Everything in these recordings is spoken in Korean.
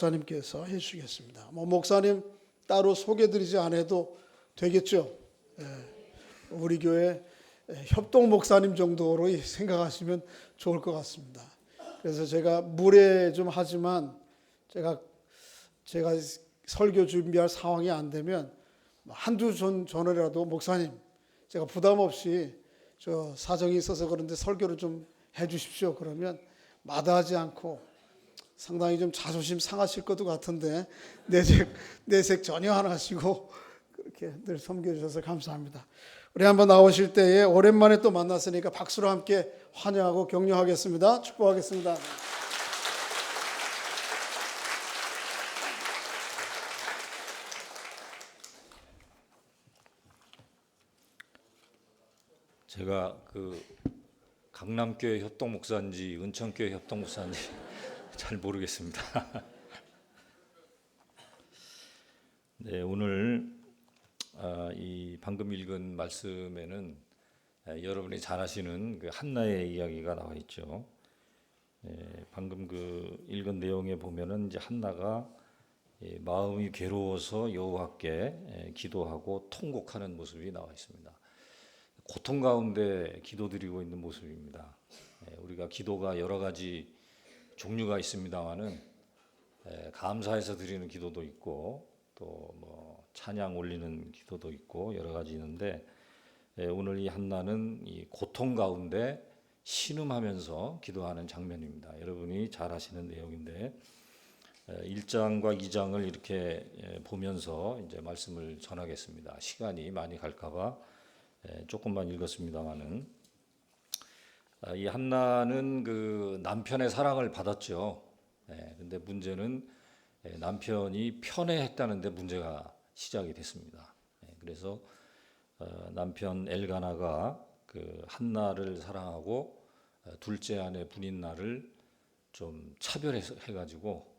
목사님께서 해주시겠습니다. 목사님 따로 소개드리지 않아도 되겠죠. 우리 교회 협동 목사님 정도로 생각하시면 좋을 것 같습니다. 그래서 제가 무례 좀 하지만 제가 설교 준비할 상황이 안 되면 한두 전이라도 목사님 제가 부담 없이 저 사정이 있어서 그런데 설교를 좀 해주십시오. 그러면 마다하지 않고 상당히 좀 자존심 상하실 것도 같은데 내색 전혀 안 하시고 그렇게 늘 섬겨주셔서 감사합니다. 우리 한번 나오실 때에 오랜만에 또 만났으니까 박수로 함께 환영하고 격려하겠습니다. 축복하겠습니다. 제가 강남교회 협동목사인지 은천교회 협동목사인지 잘 모르겠습니다. 네, 오늘 이 방금 읽은 말씀에는 여러분이 잘 아시는 한나의 이야기가 나와 있죠. 방금 읽은 내용에 보면은 이제 한나가 마음이 괴로워서 여호와께 기도하고 통곡하는 모습이 나와 있습니다. 고통 가운데 기도드리고 있는 모습입니다. 우리가 기도가 여러 가지 종류가 있습니다만은 감사해서 드리는 기도도 있고 또 찬양 올리는 기도도 있고 여러 가지 있는데 오늘 이 한나는 이 고통 가운데 신음하면서 기도하는 장면입니다. 여러분이 잘 아시는 내용인데 1장과 2장을 이렇게 보면서 이제 말씀을 전하겠습니다. 시간이 많이 갈까봐 조금만 읽었습니다만은 이 한나는 남편의 사랑을 받았죠. 근데 문제는 남편이 편애했다는데 문제가 시작이 됐습니다. 그래서 남편 엘가나가 한나를 사랑하고 둘째 아내 분인나를 좀 차별해가지고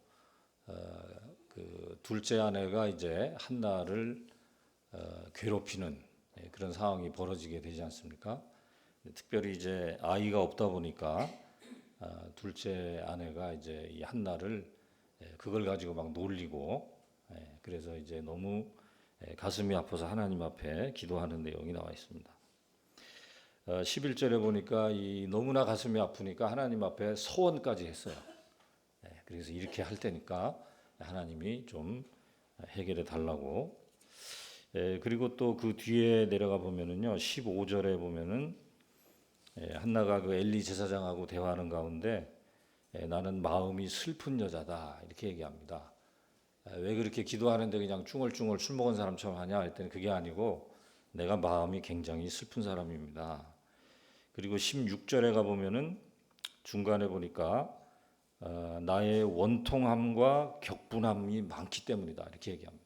둘째 아내가 이제 한나를 괴롭히는 그런 상황이 벌어지게 되지 않습니까? 특별히 이제 아이가 없다 보니까 둘째 아내가 이제 이 한나를 그걸 가지고 막 놀리고 그래서 이제 너무 가슴이 아파서 하나님 앞에 기도하는 내용이 나와 있습니다. 11절에 보니까 이 너무나 가슴이 아프니까 하나님 앞에 소원까지 했어요. 그래서 이렇게 할 테니까 하나님이 좀 해결해 달라고. 그리고 또 그 뒤에 내려가 보면은요 15절에 보면은 한나가 엘리 제사장하고 대화하는 가운데 나는 마음이 슬픈 여자다 이렇게 얘기합니다. 왜 그렇게 기도하는데 그냥 쭝얼쭝얼 술 먹은 사람처럼 하냐 했더니 그게 아니고 내가 마음이 굉장히 슬픈 사람입니다. 그리고 16절에 가 보면은 중간에 보니까 나의 원통함과 격분함이 많기 때문이다 이렇게 얘기합니다.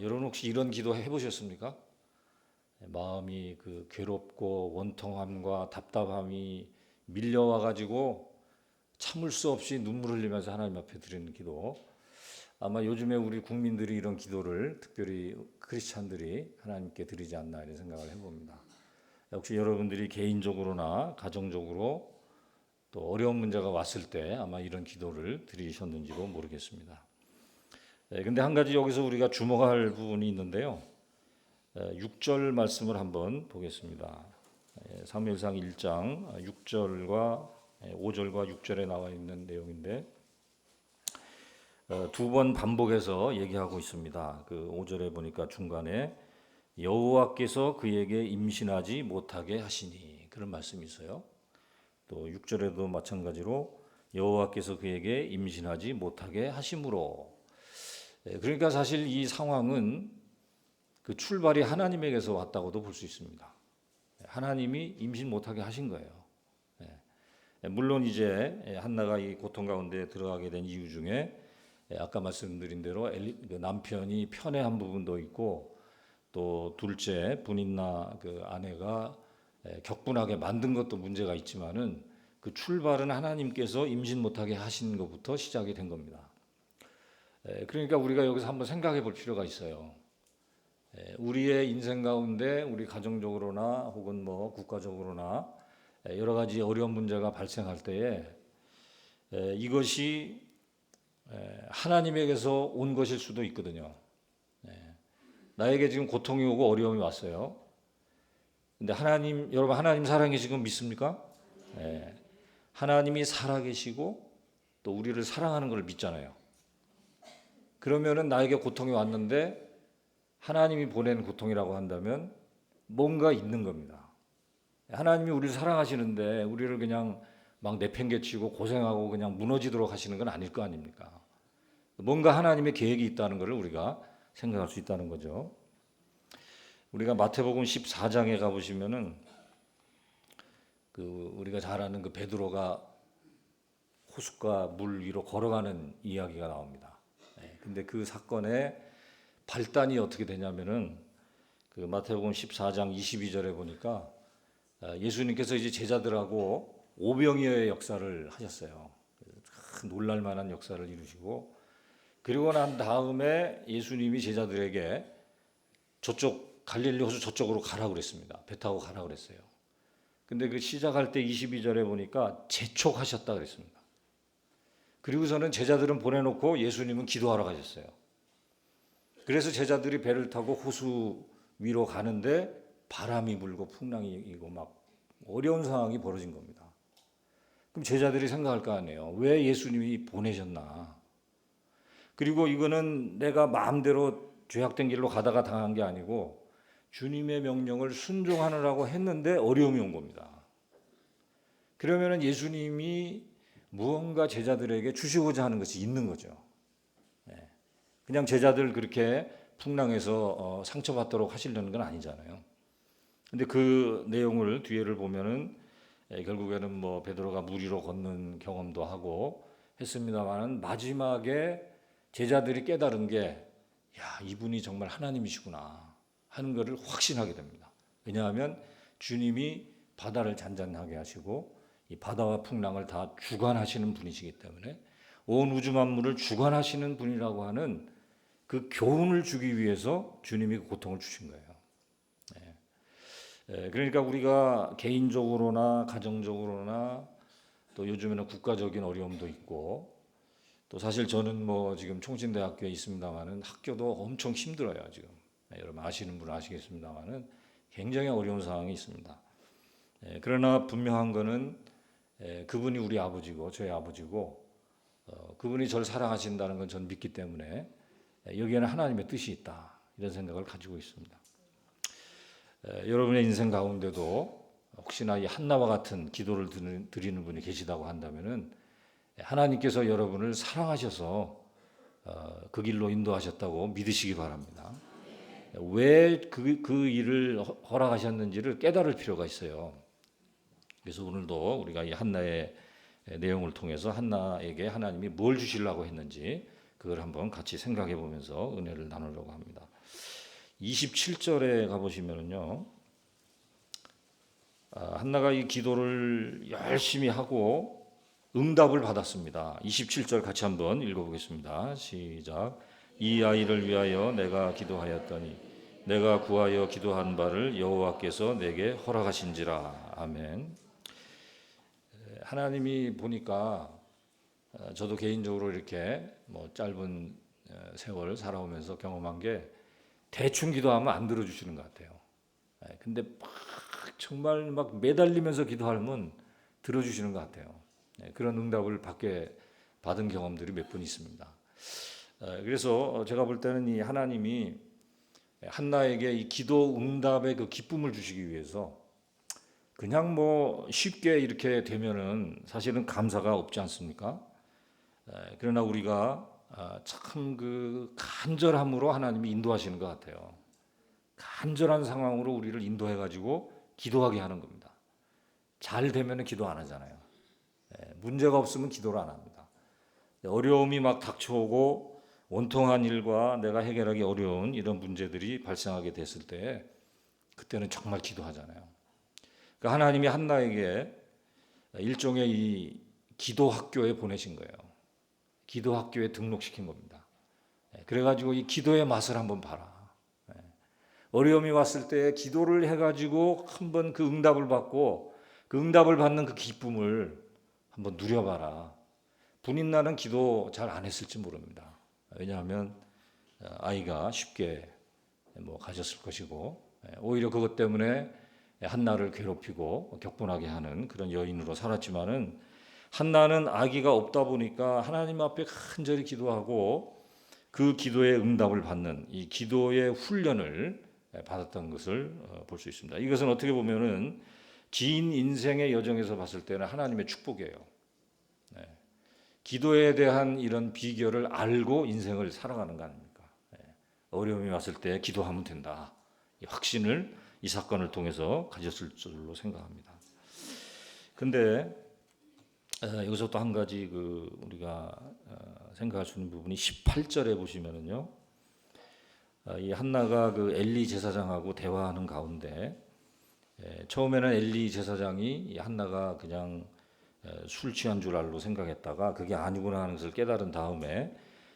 여러분 혹시 이런 기도 해보셨습니까? 마음이 괴롭고 원통함과 답답함이 밀려와 가지고 참을 수 없이 눈물 흘리면서 하나님 앞에 드리는 기도. 아마 요즘에 우리 국민들이 이런 기도를 특별히 크리스찬들이 하나님께 드리지 않나 이런 생각을 해봅니다. 혹시 여러분들이 개인적으로나 가정적으로 또 어려운 문제가 왔을 때 아마 이런 기도를 드리셨는지도 모르겠습니다. 근데 한 가지 여기서 우리가 주목할 부분이 있는데요. 6절 말씀을 한번 보겠습니다. 사무엘상 1장 6절과 5절과 6절에 나와 있는 내용인데 두 번 반복해서 얘기하고 있습니다. 5절에 보니까 중간에 여호와께서 그에게 임신하지 못하게 하시니 그런 말씀이 있어요. 또 6절에도 마찬가지로 여호와께서 그에게 임신하지 못하게 하심으로. 그러니까 사실 이 상황은 출발이 하나님에게서 왔다고도 볼 수 있습니다. 하나님이 임신 못하게 하신 거예요. 물론 이제 한나가 이 고통 가운데 들어가게 된 이유 중에 아까 말씀드린 대로 남편이 편애한 부분도 있고 또 둘째 분인나 아내가 격분하게 만든 것도 문제가 있지만은 그 출발은 하나님께서 임신 못하게 하신 것부터 시작이 된 겁니다. 그러니까 우리가 여기서 한번 생각해 볼 필요가 있어요. 우리의 인생 가운데 우리 가정적으로나 혹은 국가적으로나 여러 가지 어려운 문제가 발생할 때에 이것이 하나님에게서 온 것일 수도 있거든요. 나에게 지금 고통이 오고 어려움이 왔어요. 근데 여러분 하나님 사랑해 지금 믿습니까? 하나님이 살아계시고 또 우리를 사랑하는 걸 믿잖아요. 그러면은 나에게 고통이 왔는데 하나님이 보낸 고통이라고 한다면 뭔가 있는 겁니다. 하나님이 우리를 사랑하시는데 우리를 그냥 막 내팽개치고 고생하고 그냥 무너지도록 하시는 건 아닐 거 아닙니까? 뭔가 하나님의 계획이 있다는 것을 우리가 생각할 수 있다는 거죠. 우리가 마태복음 14장에 가보시면은 우리가 잘 아는 그 베드로가 호숫가 물 위로 걸어가는 이야기가 나옵니다. 근데 그 사건의 발단이 어떻게 되냐면은 그 마태복음 14장 22절에 보니까 예수님께서 이제 제자들하고 오병이어의 역사를 하셨어요. 큰 놀랄만한 역사를 이루시고 그리고 난 다음에 예수님이 제자들에게 저쪽 갈릴리 호수 저쪽으로 가라고 그랬습니다. 배 타고 가라고 그랬어요. 근데 그 시작할 때 22절에 보니까 재촉하셨다 그랬습니다. 그리고서는 제자들은 보내놓고 예수님은 기도하러 가셨어요. 그래서 제자들이 배를 타고 호수 위로 가는데 바람이 불고 풍랑이 일고 막 어려운 상황이 벌어진 겁니다. 그럼 제자들이 생각할 거 아니에요. 왜 예수님이 보내셨나? 그리고 이거는 내가 마음대로 죄악된 길로 가다가 당한 게 아니고 주님의 명령을 순종하느라고 했는데 어려움이 온 겁니다. 그러면은 예수님이 무언가 제자들에게 주시고자 하는 것이 있는 거죠. 그냥 제자들 그렇게 풍랑에서 상처받도록 하시려는 건 아니잖아요. 근데 그 내용을 뒤에를 보면은 결국에는 뭐 베드로가 물 위로 걷는 경험도 하고 했습니다만은 마지막에 제자들이 깨달은 게 야, 이분이 정말 하나님이시구나 하는 것을 확신하게 됩니다. 왜냐하면 주님이 바다를 잔잔하게 하시고 이 바다와 풍랑을 다 주관하시는 분이시기 때문에 온 우주 만물을 주관하시는 분이라고 하는 그 교훈을 주기 위해서 주님이 그 고통을 주신 거예요. 그러니까 우리가 개인적으로나 가정적으로나 또 요즘에는 국가적인 어려움도 있고 또 사실 저는 뭐 지금 총신대학교에 있습니다만은 학교도 엄청 힘들어요 지금. 여러분 아시는 분은 아시겠습니다만은 굉장히 어려운 상황이 있습니다. 그러나 분명한 거는 그분이 우리 아버지고 저희 아버지고 그분이 저를 사랑하신다는 건 저는 믿기 때문에 여기에는 하나님의 뜻이 있다 이런 생각을 가지고 있습니다. 여러분의 인생 가운데도 혹시나 이 한나와 같은 기도를 드리는 분이 계시다고 한다면은 하나님께서 여러분을 사랑하셔서 그 길로 인도하셨다고 믿으시기 바랍니다. 왜 그 일을 허락하셨는지를 깨달을 필요가 있어요. 그래서 오늘도 우리가 이 한나의 내용을 통해서 한나에게 하나님이 뭘 주시려고 했는지 그걸 한번 같이 생각해 보면서 은혜를 나누려고 합니다. 27절에 가보시면은요, 한나가 이 기도를 열심히 하고 응답을 받았습니다. 27절 같이 한번 읽어보겠습니다. 시작. 이 아이를 위하여 내가 기도하였더니 내가 구하여 기도한 바를 여호와께서 내게 허락하신지라. 아멘. 하나님이 보니까 저도 개인적으로 이렇게 뭐 짧은 세월 살아오면서 경험한 게 대충 기도하면 안 들어주시는 것 같아요. 근데 막 정말 막 매달리면서 기도하면 들어주시는 것 같아요. 그런 응답을 받은 경험들이 몇 번 있습니다. 그래서 제가 볼 때는 이 하나님이 한나에게 이 기도 응답의 그 기쁨을 주시기 위해서 그냥 뭐 쉽게 이렇게 되면은 사실은 감사가 없지 않습니까? 그러나 우리가 참 그 간절함으로 하나님이 인도하시는 것 같아요. 간절한 상황으로 우리를 인도해 가지고 기도하게 하는 겁니다. 잘 되면은 기도 안 하잖아요. 문제가 없으면 기도를 안 합니다. 어려움이 막 닥쳐오고 원통한 일과 내가 해결하기 어려운 이런 문제들이 발생하게 됐을 때 그때는 정말 기도하잖아요. 그러니까 하나님이 한나에게 일종의 이 기도 학교에 보내신 거예요. 기도 학교에 등록시킨 겁니다. 그래가지고 이 기도의 맛을 한번 봐라. 어려움이 왔을 때 기도를 해가지고 한번 그 응답을 받고 그 응답을 받는 그 기쁨을 한번 누려봐라. 분인 나는 기도 잘 안 했을지 모릅니다. 왜냐하면 아이가 쉽게 가졌을 것이고 오히려 그것 때문에 한나를 괴롭히고 격분하게 하는 그런 여인으로 살았지만은 한나는 아기가 없다 보니까 하나님 앞에 간절히 기도하고 그 기도의 응답을 받는 이 기도의 훈련을 받았던 것을 볼 수 있습니다. 이것은 어떻게 보면은 긴 인생의 여정에서 봤을 때는 하나님의 축복이에요. 기도에 대한 이런 비결을 알고 인생을 살아가는 거 아닙니까? 어려움이 왔을 때 기도하면 된다. 이 확신을 이 사건을 통해서 가졌을 줄로 생각합니다. 근데 여기서 또 한 가지 우리가 생각할 수 있는 부분이 18절에 보시면은요. 이 한나가 엘리 제사장하고 대화하는 가운데 처음에는 엘리 제사장이 이 한나가 그냥 술 취한 줄 알고 생각했다가 그게 아니구나 하는 것을 깨달은 다음에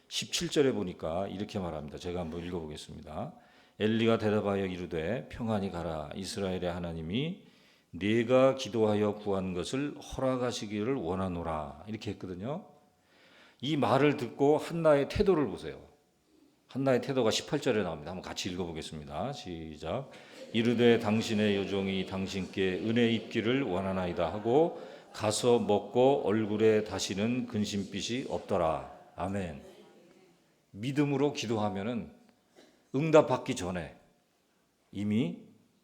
17절에 보니까 이렇게 말합니다. 제가 한번 읽어보겠습니다. 엘리가 대답하여 이르되 평안히 가라. 이스라엘의 하나님이 네가 기도하여 구한 것을 허락하시기를 원하노라. 이렇게 했거든요. 이 말을 듣고 한나의 태도를 보세요. 한나의 태도가 18절에 나옵니다. 한번 같이 읽어보겠습니다. 시작. 이르되 당신의 여종이 당신께 은혜 입기를 원하나이다 하고 가서 먹고 얼굴에 다시는 근심빛이 없더라. 아멘. 믿음으로 기도하면은 응답받기 전에 이미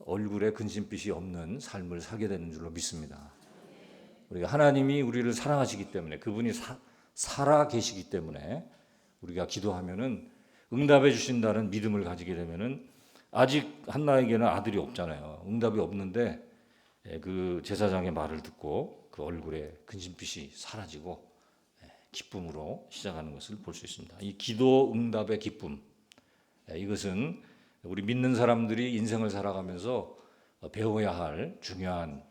얼굴에 근심빛이 없는 삶을 살게 되는 줄로 믿습니다. 우리가 하나님이 우리를 사랑하시기 때문에 그분이 살아 계시기 때문에 우리가 기도하면은 응답해 주신다는 믿음을 가지게 되면은 아직 한나에게는 아들이 없잖아요. 응답이 없는데 그 제사장의 말을 듣고 그 얼굴에 근심빛이 사라지고 기쁨으로 시작하는 것을 볼 수 있습니다. 이 기도 응답의 기쁨, 이것은 우리 믿는 사람들이 인생을 살아가면서 배워야 할 중요한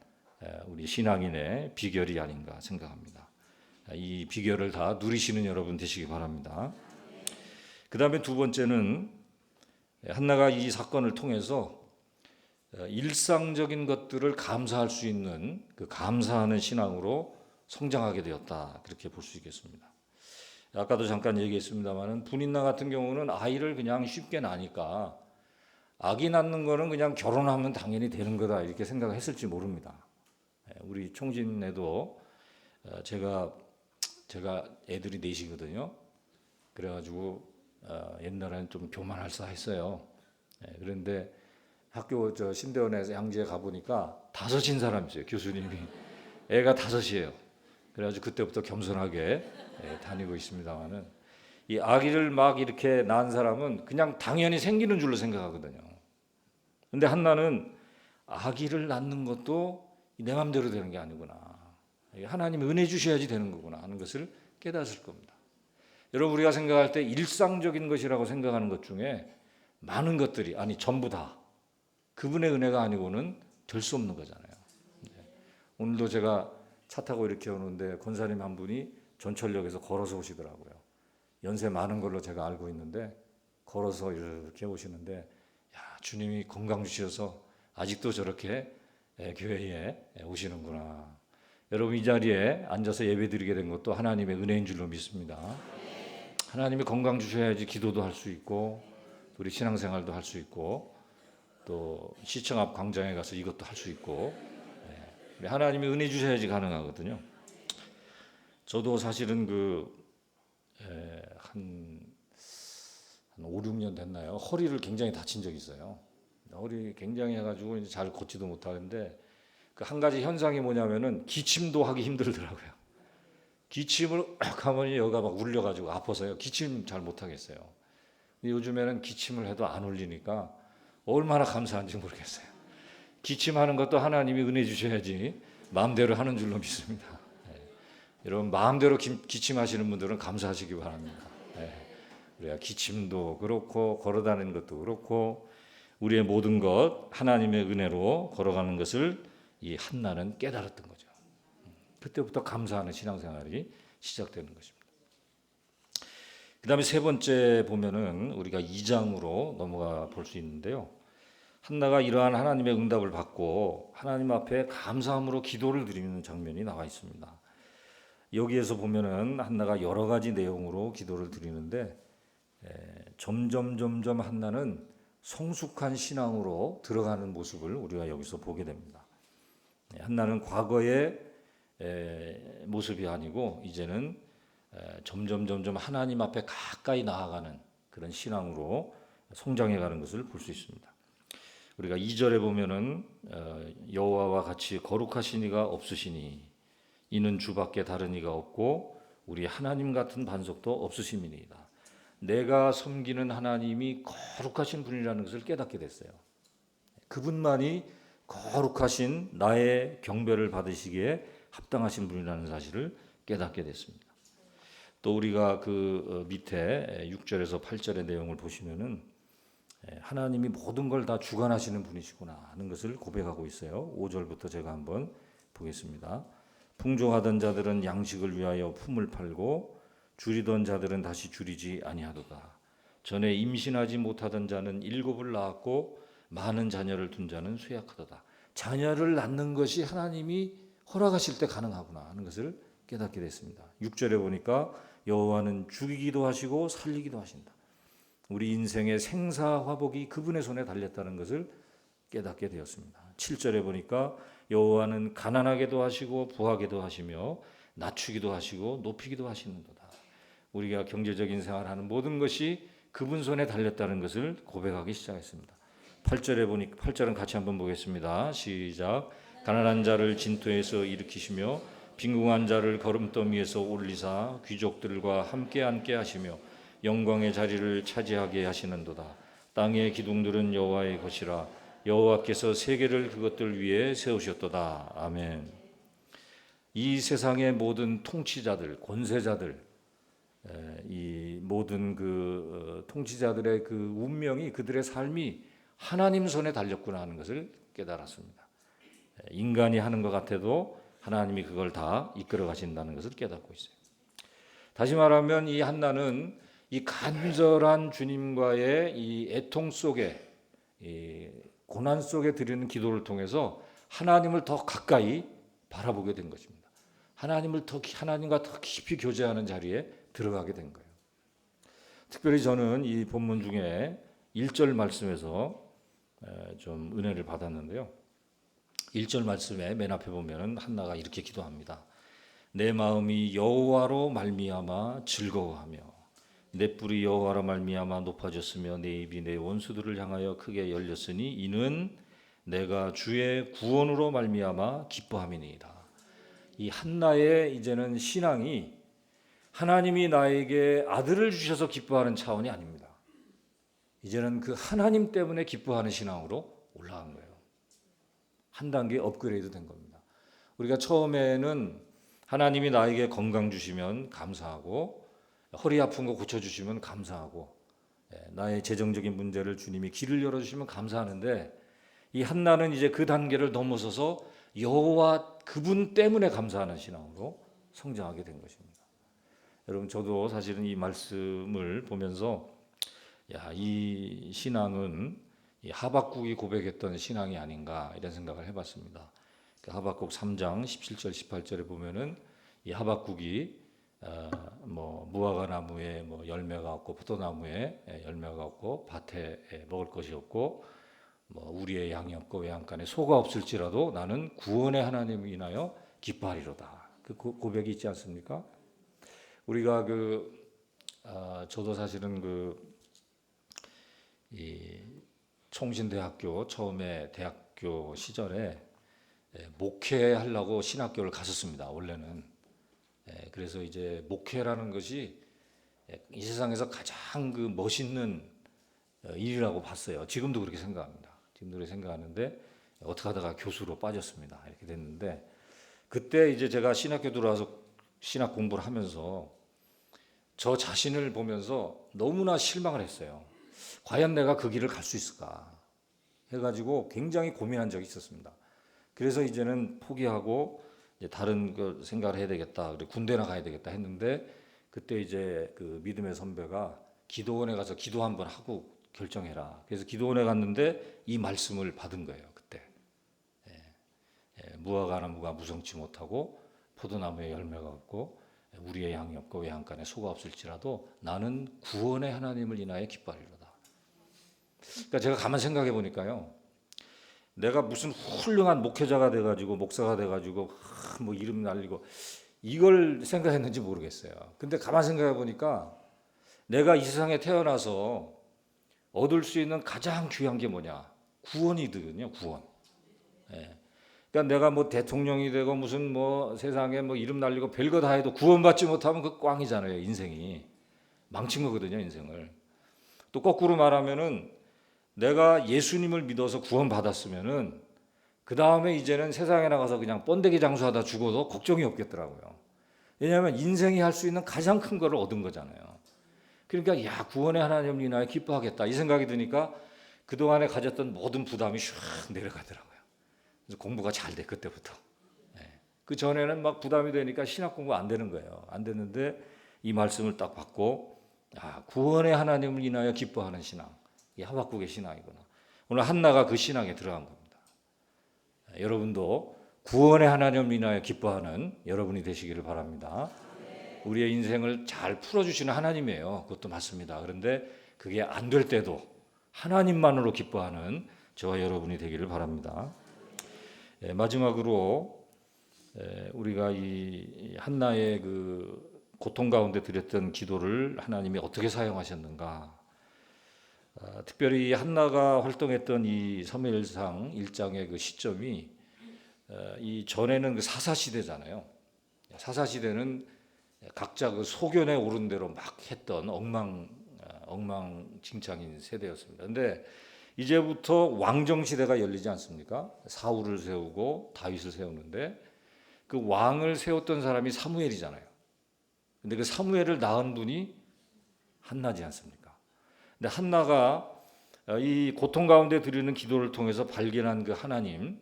우리 신앙인의 비결이 아닌가 생각합니다. 이 비결을 다 누리시는 여러분 되시기 바랍니다. 그 다음에 두 번째는 한나가 이 사건을 통해서 일상적인 것들을 감사할 수 있는 그 감사하는 신앙으로 성장하게 되었다. 그렇게 볼 수 있겠습니다. 아까도 잠깐 얘기했습니다만은 분인나 같은 경우는 아이를 그냥 쉽게 낳으니까 아기 낳는 거는 그냥 결혼하면 당연히 되는 거다 이렇게 생각했을지 모릅니다. 우리 총진에도 제가 애들이 넷이거든요. 그래가지고 옛날에는 좀 교만할사 했어요. 그런데 학교 신대원에서 양지에 가보니까 5인 사람이 있어요. 교수님이. 애가 5이에요. 그래가지고 그때부터 겸손하게 다니고 있습니다만은 이 아기를 막 이렇게 낳은 사람은 그냥 당연히 생기는 줄로 생각하거든요. 근데 한나는 아기를 낳는 것도 내 마음대로 되는 게 아니구나. 하나님이 은혜 주셔야지 되는 거구나 하는 것을 깨닫을 겁니다. 여러분 우리가 생각할 때 일상적인 것이라고 생각하는 것 중에 많은 것들이 아니 전부 다 그분의 은혜가 아니고는 될 수 없는 거잖아요. 오늘도 제가 차 타고 이렇게 오는데 권사님 한 분이 전철역에서 걸어서 오시더라고요. 연세 많은 걸로 제가 알고 있는데 걸어서 이렇게 오시는데 야, 주님이 건강 주셔서 아직도 저렇게 교회에 오시는구나. 여러분 이 자리에 앉아서 예배드리게 된 것도 하나님의 은혜인 줄로 믿습니다. 하나님이 건강 주셔야지 기도도 할 수 있고 우리 신앙생활도 할 수 있고 또 시청 앞 광장에 가서 이것도 할 수 있고 하나님이 은혜 주셔야지 가능하거든요. 저도 사실은 한 5, 6년 됐나요? 허리를 굉장히 다친 적이 있어요. 허리 굉장히 해가지고 이제 잘 걷지도 못하는데 그 한 가지 현상이 뭐냐면은 기침도 하기 힘들더라고요. 기침을 하면 여기가 막 울려가지고 아파서요. 기침 잘 못하겠어요. 근데 요즘에는 기침을 해도 안 울리니까 얼마나 감사한지 모르겠어요. 기침하는 것도 하나님이 은혜 주셔야지 마음대로 하는 줄로 믿습니다. 여러분 마음대로 기침하시는 분들은 감사하시기 바랍니다. 우리가 기침도 그렇고 걸어다니는 것도 그렇고 우리의 모든 것 하나님의 은혜로 걸어가는 것을 이 한나는 깨달았던 거죠. 그때부터 감사하는 신앙생활이 시작되는 것입니다. 그 다음에 세 번째 보면은 우리가 2장으로 넘어가 볼 수 있는데요. 한나가 이러한 하나님의 응답을 받고 하나님 앞에 감사함으로 기도를 드리는 장면이 나와 있습니다. 여기에서 보면은 한나가 여러 가지 내용으로 기도를 드리는데 점점 한나는 성숙한 신앙으로 들어가는 모습을 우리가 여기서 보게 됩니다. 한나는 과거의 모습이 아니고 이제는 점점 하나님 앞에 가까이 나아가는 그런 신앙으로 성장해가는 것을 볼 수 있습니다. 우리가 2절에 보면은 여호와와 같이 거룩하신 이가 없으시니 이는 주밖에 다른 이가 없고 우리 하나님 같은 반석도 없으심이니이다. 내가 섬기는 하나님이 거룩하신 분이라는 것을 깨닫게 됐어요. 그분만이 거룩하신 나의 경배를 받으시기에 합당하신 분이라는 사실을 깨닫게 됐습니다. 또 우리가 그 밑에 6절에서 8절의 내용을 보시면은 하나님이 모든 걸 다 주관하시는 분이시구나 하는 것을 고백하고 있어요. 5절부터 제가 한번 보겠습니다. 풍족하던 자들은 양식을 위하여 품을 팔고 줄이던 자들은 다시 줄이지 아니하도다. 전에 임신하지 못하던 자는 7을 낳았고 많은 자녀를 둔 자는 쇠약하도다. 자녀를 낳는 것이 하나님이 허락하실 때 가능하구나 하는 것을 깨닫게 됐습니다. 6절에 보니까 여호와는 죽이기도 하시고 살리기도 하신다. 우리 인생의 생사화복이 그분의 손에 달렸다는 것을 깨닫게 되었습니다. 7절에 보니까 여호와는 가난하게도 하시고 부하게도 하시며 낮추기도 하시고 높이기도 하시는도다. 우리가 경제적인 생활하는 모든 것이 그분 손에 달렸다는 것을 고백하기 시작했습니다. 8절은 같이 한번 보겠습니다. 시작. 가난한 자를 진토에서 일으키시며 빈궁한 자를 거름더미에서 올리사 귀족들과 함께 앉게 하시며 영광의 자리를 차지하게 하시는도다. 땅의 기둥들은 여호와의 것이라 여호와께서 세계를 그것들 위에 세우셨도다. 아멘. 이 세상의 모든 통치자들, 권세자들, 이 모든 그 통치자들의 그 운명이 그들의 삶이 하나님 손에 달렸구나 하는 것을 깨달았습니다. 인간이 하는 것 같아도 하나님이 그걸 다 이끌어 가신다는 것을 깨닫고 있어요. 다시 말하면 이 한나는 이 간절한 주님과의 이 애통 속에, 이 고난 속에 드리는 기도를 통해서 하나님을 더 가까이 바라보게 된 것입니다. 하나님과 더 깊이 교제하는 자리에 들어가게 된 거예요. 특별히 저는 이 본문 중에 1절 말씀에서 좀 은혜를 받았는데요. 1절 말씀에 맨 앞에 보면은 한나가 이렇게 기도합니다. 내 마음이 여호와로 말미암아 즐거워하며 내 뿔이 여호와로 말미암아 높아졌으며 내 입이 내 원수들을 향하여 크게 열렸으니 이는 내가 주의 구원으로 말미암아 기뻐함이니이다. 이 한나의 이제는 신앙이 하나님이 나에게 아들을 주셔서 기뻐하는 차원이 아닙니다. 이제는 그 하나님 때문에 기뻐하는 신앙으로 올라간 거예요. 한 단계 업그레이드 된 겁니다. 우리가 처음에는 하나님이 나에게 건강 주시면 감사하고 허리 아픈 거 고쳐주시면 감사하고 나의 재정적인 문제를 주님이 길을 열어주시면 감사하는데 이 한나는 이제 그 단계를 넘어서서 여호와 그분 때문에 감사하는 신앙으로 성장하게 된 것입니다. 여러분 저도 사실은 이 말씀을 보면서 이 신앙은 이 하박국이 고백했던 신앙이 아닌가 이런 생각을 해봤습니다. 하박국 3장 17절 18절에 보면은 이 하박국이 무화과 나무에 열매가 없고 포도나무에 열매가 없고 밭에 먹을 것이 없고 우리의 양이 없고 외양간에 소가 없을지라도 나는 구원의 하나님을 인하여 기뻐하리로다. 그 고백이 있지 않습니까? 우리가 저도 사실은 이 총신대학교 처음에 대학교 시절에 목회하려고 신학교를 갔었습니다. 원래는. 그래서 이제 목회라는 것이 이 세상에서 가장 멋있는 일이라고 봤어요. 지금도 그렇게 생각합니다. 지금도 그렇게 생각하는데 어떻게 하다가 교수로 빠졌습니다. 이렇게 됐는데 그때 이제 제가 신학교 들어와서 신학 공부를 하면서 저 자신을 보면서 너무나 실망을 했어요. 과연 내가 그 길을 갈 수 있을까 해가지고 굉장히 고민한 적이 있었습니다. 그래서 이제는 포기하고 이제 다른 거 생각을 해야 되겠다. 그리고 군대나 가야 되겠다 했는데 그때 이제 그 믿음의 선배가 기도원에 가서 기도 한번 하고 결정해라. 그래서 기도원에 갔는데 이 말씀을 받은 거예요. 그때 무화과 나무가 무성치 못하고 포도나무에 열매가 없고 우리의 양이 없고 외양간에 소가 없을지라도 나는 구원의 하나님을 인하여 기뻐하리로다. 그러니까 제가 가만 생각해 보니까요, 내가 무슨 훌륭한 목회자가 돼가지고 목사가 돼가지고 뭐 이름 날리고 이걸 생각했는지 모르겠어요. 근데 가만 생각해 보니까 내가 이 세상에 태어나서 얻을 수 있는 가장 귀한 게 뭐냐? 구원이거든요. 구원. 예. 그러니까 내가 뭐 대통령이 되고 무슨 뭐 세상에 뭐 이름 날리고 별거 다 해도 구원받지 못하면 그 꽝이잖아요. 인생이 망친 거거든요. 인생을. 또 거꾸로 말하면은 내가 예수님을 믿어서 구원받았으면은 그 다음에 이제는 세상에 나가서 그냥 번데기 장수하다 죽어도 걱정이 없겠더라고요. 왜냐하면 인생이 할 수 있는 가장 큰 거를 얻은 거잖아요. 그러니까 야, 구원의 하나님을 인하여 기뻐하겠다 이 생각이 드니까 그동안에 가졌던 모든 부담이 슉 내려가더라고요. 그래서 공부가 잘 돼, 그때부터. 그 전에는 막 부담이 되니까 신학 공부 안 되는 거예요. 안 됐는데 이 말씀을 딱 받고 구원의 하나님을 인하여 기뻐하는 신앙, 이 하박국의 신앙이구나. 오늘 한나가 그 신앙에 들어간 겁니다. 여러분도 구원의 하나님을 인하여 기뻐하는 여러분이 되시기를 바랍니다. 우리의 인생을 잘 풀어주시는 하나님이에요. 그것도 맞습니다. 그런데 그게 안 될 때도 하나님만으로 기뻐하는 저와 여러분이 되기를 바랍니다. 마지막으로 우리가 이 한나의 그 고통 가운데 드렸던 기도를 하나님이 어떻게 사용하셨는가? 특별히 한나가 활동했던 이 사무엘상 1장의 그 시점이 이 전에는 그 사사 시대잖아요. 사사 시대는 각자 그 소견에 오른 대로 막 했던 엉망진창인 세대였습니다. 그런데 이제부터 왕정 시대가 열리지 않습니까? 사울을 세우고 다윗을 세우는데 그 왕을 세웠던 사람이 사무엘이잖아요. 근데 그 사무엘을 낳은 분이 한나지 않습니까? 근데 한나가 이 고통 가운데 드리는 기도를 통해서 발견한 그 하나님.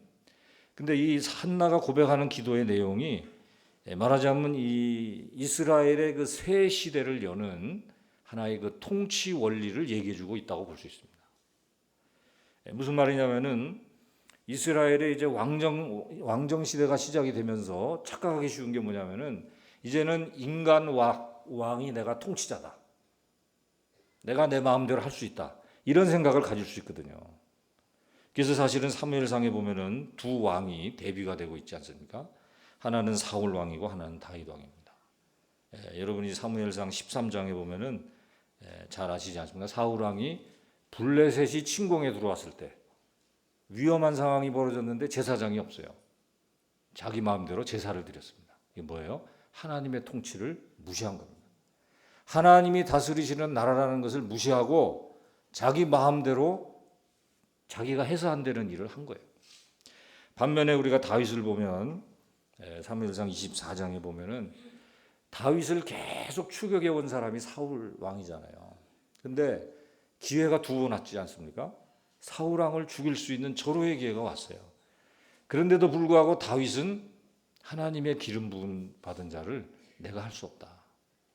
근데 이 한나가 고백하는 기도의 내용이 말하자면 이 이스라엘의 그 새 시대를 여는 하나의 그 통치 원리를 얘기해주고 있다고 볼 수 있습니다. 무슨 말이냐면은 이스라엘의 이제 왕정 시대가 시작이 되면서 착각하기 쉬운 게 뭐냐면은 이제는 인간 왕이 내가 통치자다. 내가 내 마음대로 할 수 있다. 이런 생각을 가질 수 있거든요. 그래서 사실은 사무엘상에 보면은 두 왕이 대비가 되고 있지 않습니까? 하나는 사울 왕이고 하나는 다윗 왕입니다. 여러분이 사무엘상 13장에 보면은 잘 아시지 않습니까? 사울 왕이 블레셋이 침공에 들어왔을 때 위험한 상황이 벌어졌는데 제사장이 없어요. 자기 마음대로 제사를 드렸습니다. 이게 뭐예요? 하나님의 통치를 무시한 겁니다. 하나님이 다스리시는 나라라는 것을 무시하고 자기 마음대로 자기가 해서 안 되는 일을 한 거예요. 반면에 우리가 다윗을 보면 사무엘상 24장에 보면은 다윗을 계속 추격해 온 사람이 사울 왕이잖아요. 근데 기회가 두 번 왔지 않습니까? 사울 왕을 죽일 수 있는 절호의 기회가 왔어요. 그런데도 불구하고 다윗은 하나님의 기름 부음 받은 자를 내가 할 수 없다.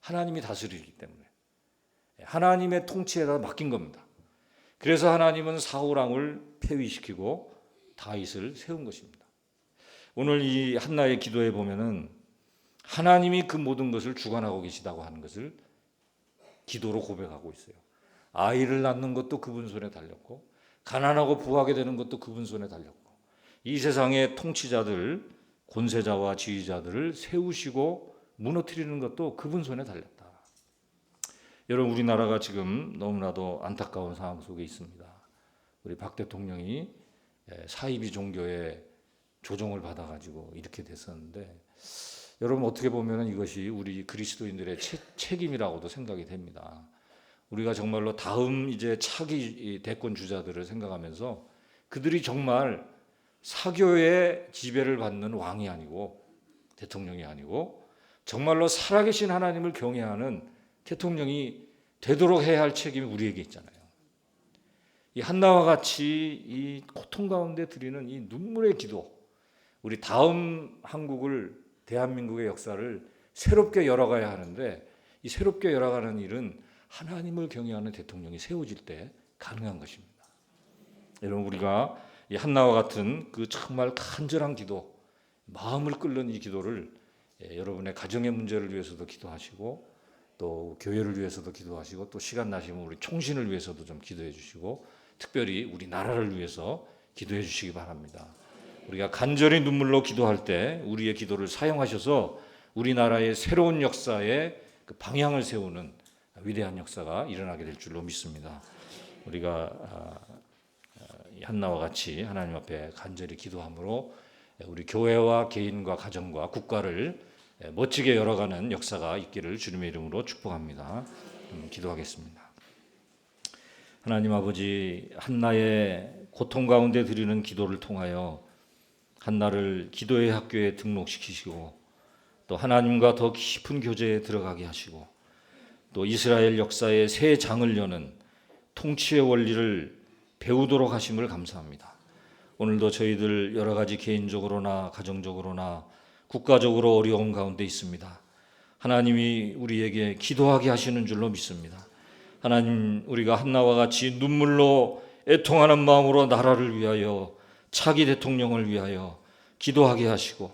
하나님이 다스리기 때문에 하나님의 통치에다 맡긴 겁니다. 그래서 하나님은 사울 왕을 폐위시키고 다윗을 세운 것입니다. 오늘 이 한나의 기도에 보면은 하나님이 그 모든 것을 주관하고 계시다고 하는 것을 기도로 고백하고 있어요. 아이를 낳는 것도 그분 손에 달렸고 가난하고 부하게 되는 것도 그분 손에 달렸고 이 세상의 통치자들, 권세자와 지휘자들을 세우시고 무너뜨리는 것도 그분 손에 달렸다. 여러분, 우리나라가 지금 너무나도 안타까운 상황 속에 있습니다. 우리 박 대통령이 사이비 종교에 조종을 받아가지고 이렇게 됐었는데 여러분 어떻게 보면 이것이 우리 그리스도인들의 책임이라고도 생각이 됩니다. 우리가 정말로 다음 이제 차기 대권 주자들을 생각하면서 그들이 정말 사교의 지배를 받는 왕이 아니고 대통령이 아니고 정말로 살아계신 하나님을 경외하는 대통령이 되도록 해야 할 책임이 우리에게 있잖아요. 이 한나와 같이 이 고통 가운데 드리는 이 눈물의 기도, 우리 다음 한국을 대한민국의 역사를 새롭게 열어가야 하는데 이 새롭게 열어가는 일은 하나님을 경외하는 대통령이 세워질 때 가능한 것입니다. 여러분 우리가 이 한나와 같은 그 정말 간절한 기도, 마음을 끓는 이 기도를 여러분의 가정의 문제를 위해서도 기도하시고 또 교회를 위해서도 기도하시고 또 시간 나시면 우리 총신을 위해서도 좀 기도해 주시고 특별히 우리 나라를 위해서 기도해 주시기 바랍니다. 우리가 간절히 눈물로 기도할 때 우리의 기도를 사용하셔서 우리나라의 새로운 역사의 그 방향을 세우는 위대한 역사가 일어나게 될 줄로 믿습니다. 우리가 한나와 같이 하나님 앞에 간절히 기도함으로 우리 교회와 개인과 가정과 국가를 멋지게 열어가는 역사가 있기를 주님의 이름으로 축복합니다. 기도하겠습니다. 하나님 아버지, 한나의 고통 가운데 드리는 기도를 통하여 한나를 기도의 학교에 등록시키시고 또 하나님과 더 깊은 교제에 들어가게 하시고 또 이스라엘 역사의 새 장을 여는 통치의 원리를 배우도록 하심을 감사합니다. 오늘도 저희들 여러 가지 개인적으로나 가정적으로나 국가적으로 어려운 가운데 있습니다. 하나님이 우리에게 기도하게 하시는 줄로 믿습니다. 하나님, 우리가 한나와 같이 눈물로 애통하는 마음으로 나라를 위하여 차기 대통령을 위하여 기도하게 하시고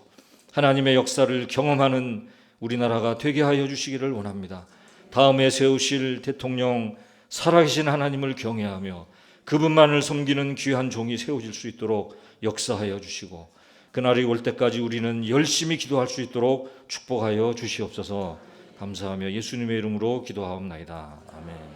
하나님의 역사를 경험하는 우리나라가 되게 하여 주시기를 원합니다. 다음에 세우실 대통령 살아계신 하나님을 경외하며 그분만을 섬기는 귀한 종이 세워질 수 있도록 역사하여 주시고 그날이 올 때까지 우리는 열심히 기도할 수 있도록 축복하여 주시옵소서. 감사하며 예수님의 이름으로 기도하옵나이다. 아멘.